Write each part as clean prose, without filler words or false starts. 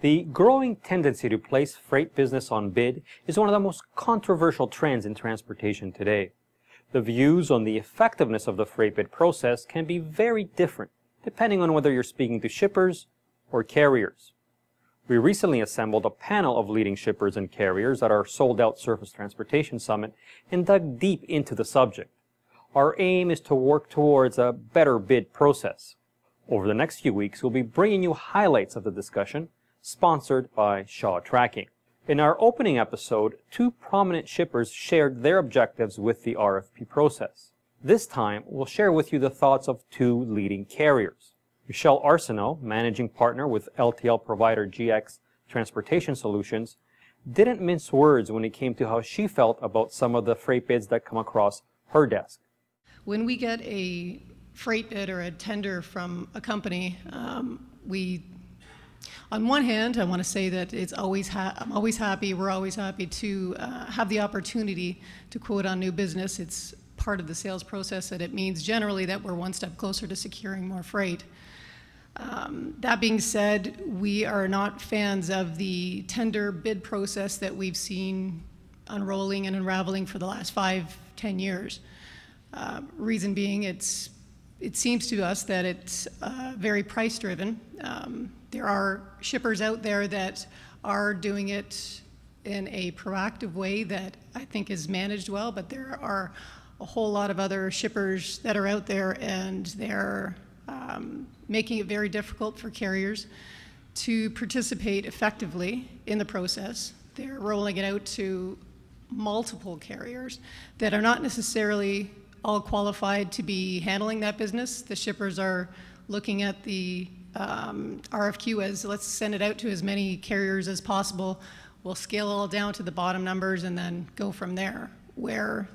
The growing tendency to place freight business on bid is one of the most controversial trends in transportation today. The views on the effectiveness of the freight bid process can be very different, depending on whether you're speaking to shippers or carriers. We recently assembled a panel of leading shippers and carriers at our sold-out Surface Transportation Summit and dug deep into the subject. Our aim is to work towards a better bid process. Over the next few weeks, we'll be bringing you highlights of the discussion, sponsored by Shaw Tracking. In our opening episode, two prominent shippers shared their objectives with the RFP process. This time, we'll share with you the thoughts of two leading carriers. Michelle Arsenault, managing partner with LTL provider GX Transportation Solutions, didn't mince words when it came to how she felt about some of the freight bids that come across her desk. When we get a freight bid or a tender from a company, on one hand, I want to say that I'm always happy, we're always happy to have the opportunity to quote on new business. It's part of the sales process, and it means generally that we're one step closer to securing more freight. That being said, we are not fans of the tender bid process that we've seen unrolling and unraveling for the last 5-10 years. Reason being, it seems to us that it's very price driven. There are shippers out there that are doing it in a proactive way that I think is managed well, but there are a whole lot of other shippers that are out there, and they're making it very difficult for carriers to participate effectively in the process. They're rolling it out to multiple carriers that are not necessarily all qualified to be handling that business. The shippers are looking at the RFQ as, let's send it out to as many carriers as possible. We'll scale it all down to the bottom numbers and then go from there. Where,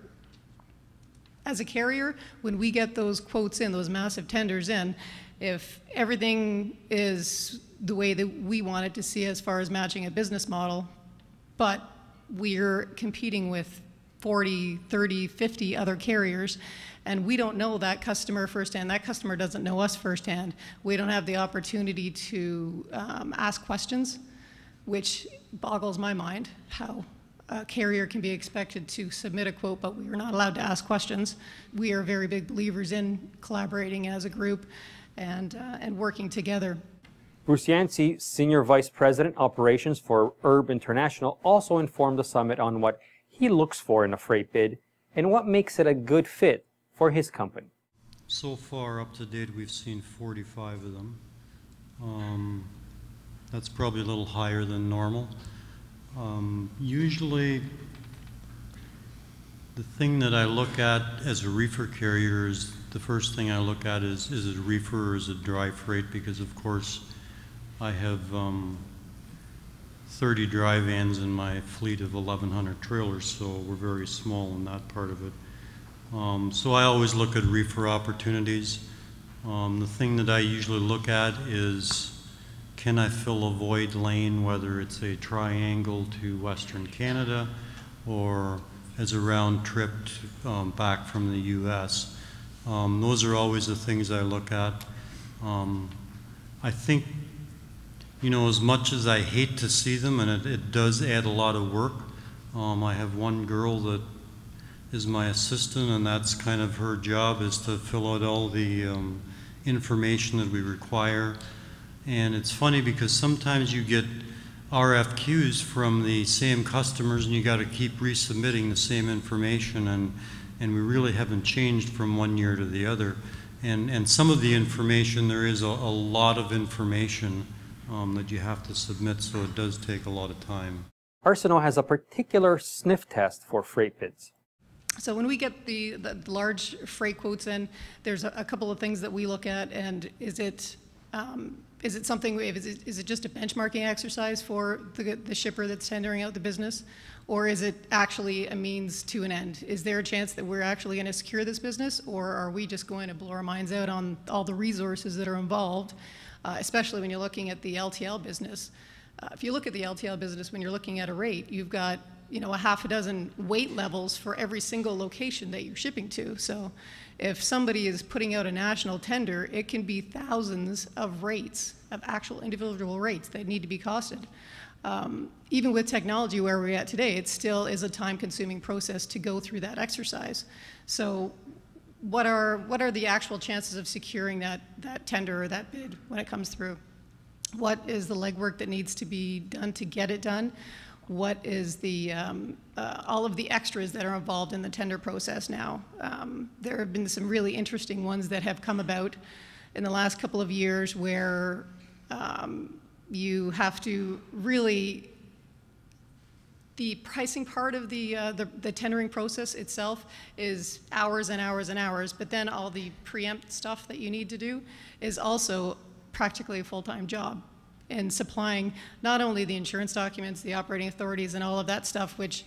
as a carrier, when we get those quotes in, those massive tenders in, if everything is the way that we want it to see as far as matching a business model, but we're competing with 40, 30, 50 other carriers, and we don't know that customer firsthand. That customer doesn't know us firsthand. We don't have the opportunity to ask questions, which boggles my mind, how a carrier can be expected to submit a quote, but we are not allowed to ask questions. We are very big believers in collaborating as a group and working together. Bruce Yancey, Senior Vice President Operations for Erb International, also informed the summit on what he looks for in a freight bid and what makes it a good fit for his company. So far, up to date, we've seen 45 of them. That's probably a little higher than normal. Usually, the thing that I look at as a reefer carrier is, the first thing I look at is it a reefer or is it dry freight? Because of course, I have 30 dry vans in my fleet of 1,100 trailers, so we're very small in that part of it. So I always look at reefer opportunities. The thing that I usually look at is, can I fill a void lane, whether it's a triangle to Western Canada or as a round trip back from the US. Those are always the things I look at. I think, you know, as much as I hate to see them, and it does add a lot of work, I have one girl that is my assistant, and that's kind of her job, is to fill out all the information that we require. And it's funny because sometimes you get RFQs from the same customers and you got to keep resubmitting the same information, and we really haven't changed from one year to the other. And some of the information, there is a lot of information that you have to submit, so it does take a lot of time. Arsenault has a particular sniff test for freight bids. So when we get the large freight quotes in, there's a couple of things that we look at, and is it something, is it just a benchmarking exercise for the shipper that's tendering out the business, or is it actually a means to an end? Is there a chance that we're actually going to secure this business, or are we just going to blow our minds out on all the resources that are involved, especially when you're looking at the LTL business? If you look at the LTL business, when you're looking at a rate, you've got a half a dozen weight levels for every single location that you're shipping to. So if somebody is putting out a national tender, it can be thousands of rates, of actual individual rates that need to be costed. Even with technology where we're at today, it still is a time-consuming process to go through that exercise. So what are the actual chances of securing that tender or that bid when it comes through? What is the legwork that needs to be done to get it done? What is the all of the extras that are involved in the tender process now? There have been some really interesting ones that have come about in the last couple of years where you have to really, the pricing part of the tendering process itself is hours and hours and hours, but then all the preempt stuff that you need to do is also practically a full-time job in supplying not only the insurance documents, the operating authorities, and all of that stuff, which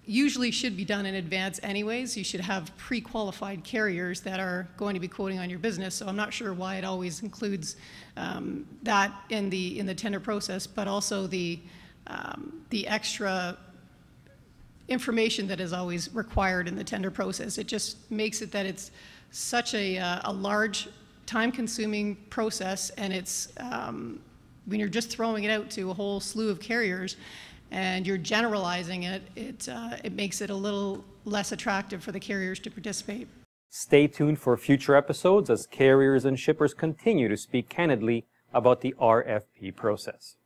usually should be done in advance anyways. You should have pre-qualified carriers that are going to be quoting on your business. So I'm not sure why it always includes that in the tender process, but also the extra information that is always required in the tender process. It just makes it that it's such a large, time-consuming process, and it's when you're just throwing it out to a whole slew of carriers and you're generalizing it, it makes it a little less attractive for the carriers to participate. Stay tuned for future episodes as carriers and shippers continue to speak candidly about the RFP process.